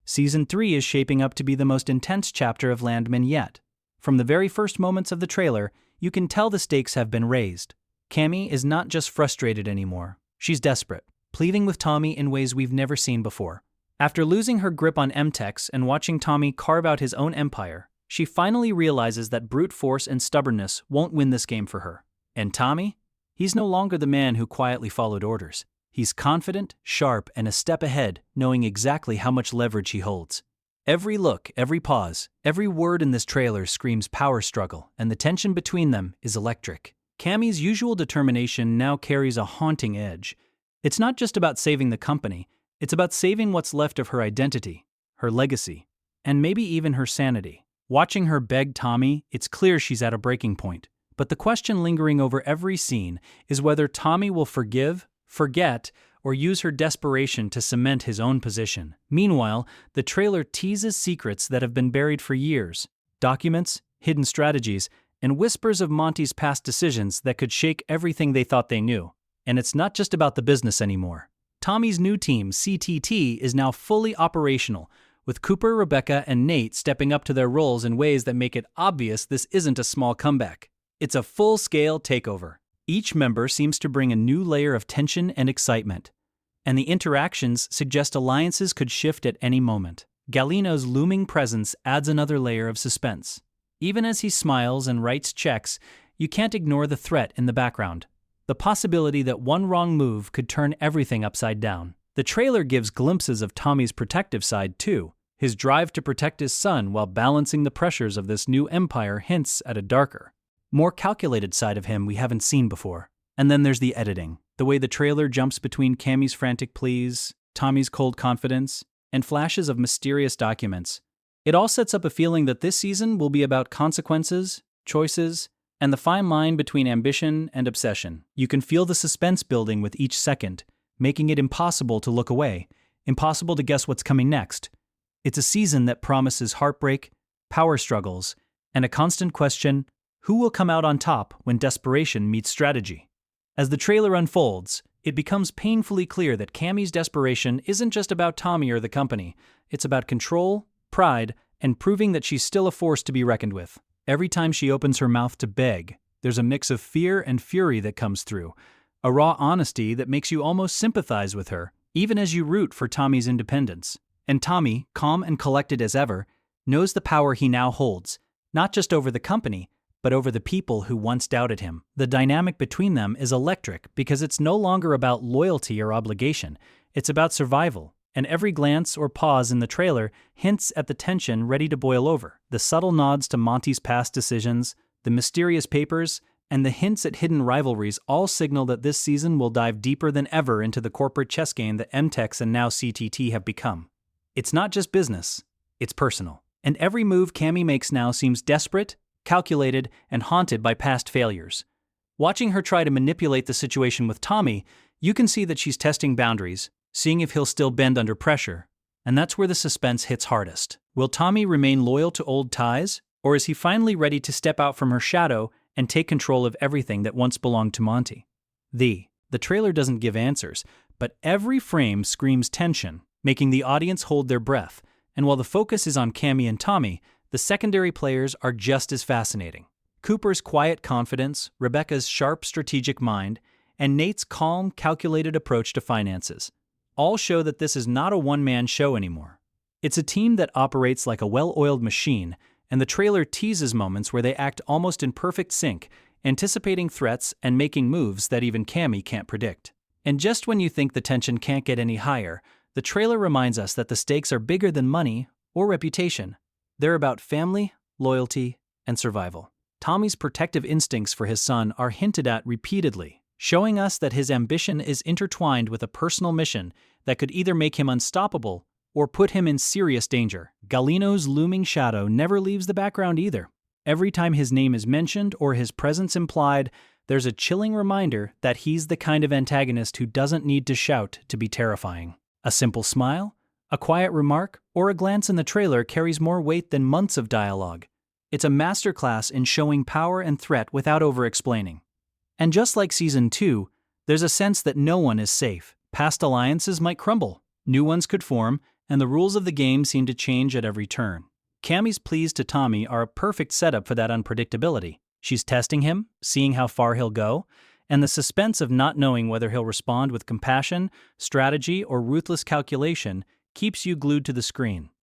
Season 3 is shaping up to be the most intense chapter of Landman yet. From the very first moments of the trailer, you can tell the stakes have been raised. Cammy is not just frustrated anymore. She's desperate, pleading with Tommy in ways we've never seen before. After losing her grip on MTEX and watching Tommy carve out his own empire, she finally realizes that brute force and stubbornness won't win this game for her. And Tommy? He's no longer the man who quietly followed orders. He's confident, sharp, and a step ahead, knowing exactly how much leverage he holds. Every look, every pause, every word in this trailer screams power struggle, and the tension between them is electric. Cammy's usual determination now carries a haunting edge. It's not just about saving the company, it's about saving what's left of her identity, her legacy, and maybe even her sanity. Watching her beg Tommy, it's clear she's at a breaking point. But the question lingering over every scene is whether Tommy will forgive, forget, or use her desperation to cement his own position. Meanwhile, the trailer teases secrets that have been buried for years, documents, hidden strategies, and whispers of Monty's past decisions that could shake everything they thought they knew. And it's not just about the business anymore. Tommy's new team, CTT, is now fully operational, with Cooper, Rebecca, and Nate stepping up to their roles in ways that make it obvious this isn't a small comeback. It's a full-scale takeover. Each member seems to bring a new layer of tension and excitement, and the interactions suggest alliances could shift at any moment. Galino's looming presence adds another layer of suspense. Even as he smiles and writes checks, you can't ignore the threat in the background. The possibility that one wrong move could turn everything upside down. The trailer gives glimpses of Tommy's protective side too. His drive to protect his son while balancing the pressures of this new empire hints at a darker, more calculated side of him we haven't seen before. And then there's the editing. The way the trailer jumps between Cammy's frantic pleas, Tommy's cold confidence, and flashes of mysterious documents. It all sets up a feeling that this season will be about consequences, choices, and the fine line between ambition and obsession. You can feel the suspense building with each second, making it impossible to look away, impossible to guess what's coming next. It's a season that promises heartbreak, power struggles, and a constant question: who will come out on top when desperation meets strategy? As the trailer unfolds, it becomes painfully clear that Cammy's desperation isn't just about Tommy or the company. It's about control, pride, and proving that she's still a force to be reckoned with. Every time she opens her mouth to beg, there's a mix of fear and fury that comes through, a raw honesty that makes you almost sympathize with her, even as you root for Tommy's independence. And Tommy, calm and collected as ever, knows the power he now holds, not just over the company, but over the people who once doubted him. The dynamic between them is electric because it's no longer about loyalty or obligation, it's about survival. And every glance or pause in the trailer hints at the tension ready to boil over. The subtle nods to Monty's past decisions, the mysterious papers, and the hints at hidden rivalries all signal that this season will dive deeper than ever into the corporate chess game that MTEX and now CTT have become. It's not just business, it's personal. And every move Cammy makes now seems desperate, calculated, and haunted by past failures. Watching her try to manipulate the situation with Tommy, you can see that she's testing boundaries, seeing if he'll still bend under pressure, and that's where the suspense hits hardest. Will Tommy remain loyal to old ties, or is he finally ready to step out from her shadow and take control of everything that once belonged to Monty? The trailer doesn't give answers, but every frame screams tension, making the audience hold their breath, and while the focus is on Cammy and Tommy, the secondary players are just as fascinating. Cooper's quiet confidence, Rebecca's sharp strategic mind, and Nate's calm, calculated approach to finances all show that this is not a one-man show anymore. It's a team that operates like a well-oiled machine, and the trailer teases moments where they act almost in perfect sync, anticipating threats and making moves that even Cammy can't predict. And just when you think the tension can't get any higher, the trailer reminds us that the stakes are bigger than money or reputation. They're about family, loyalty, and survival. Tommy's protective instincts for his son are hinted at repeatedly, showing us that his ambition is intertwined with a personal mission that could either make him unstoppable or put him in serious danger. Galino's looming shadow never leaves the background either. Every time his name is mentioned or his presence implied, there's a chilling reminder that he's the kind of antagonist who doesn't need to shout to be terrifying. A simple smile, a quiet remark, or a glance in the trailer carries more weight than months of dialogue. It's a masterclass in showing power and threat without over-explaining. And just like Season 2, there's a sense that no one is safe. Past alliances might crumble, new ones could form, and the rules of the game seem to change at every turn. Cammy's pleas to Tommy are a perfect setup for that unpredictability. She's testing him, seeing how far he'll go, and the suspense of not knowing whether he'll respond with compassion, strategy, or ruthless calculation keeps you glued to the screen.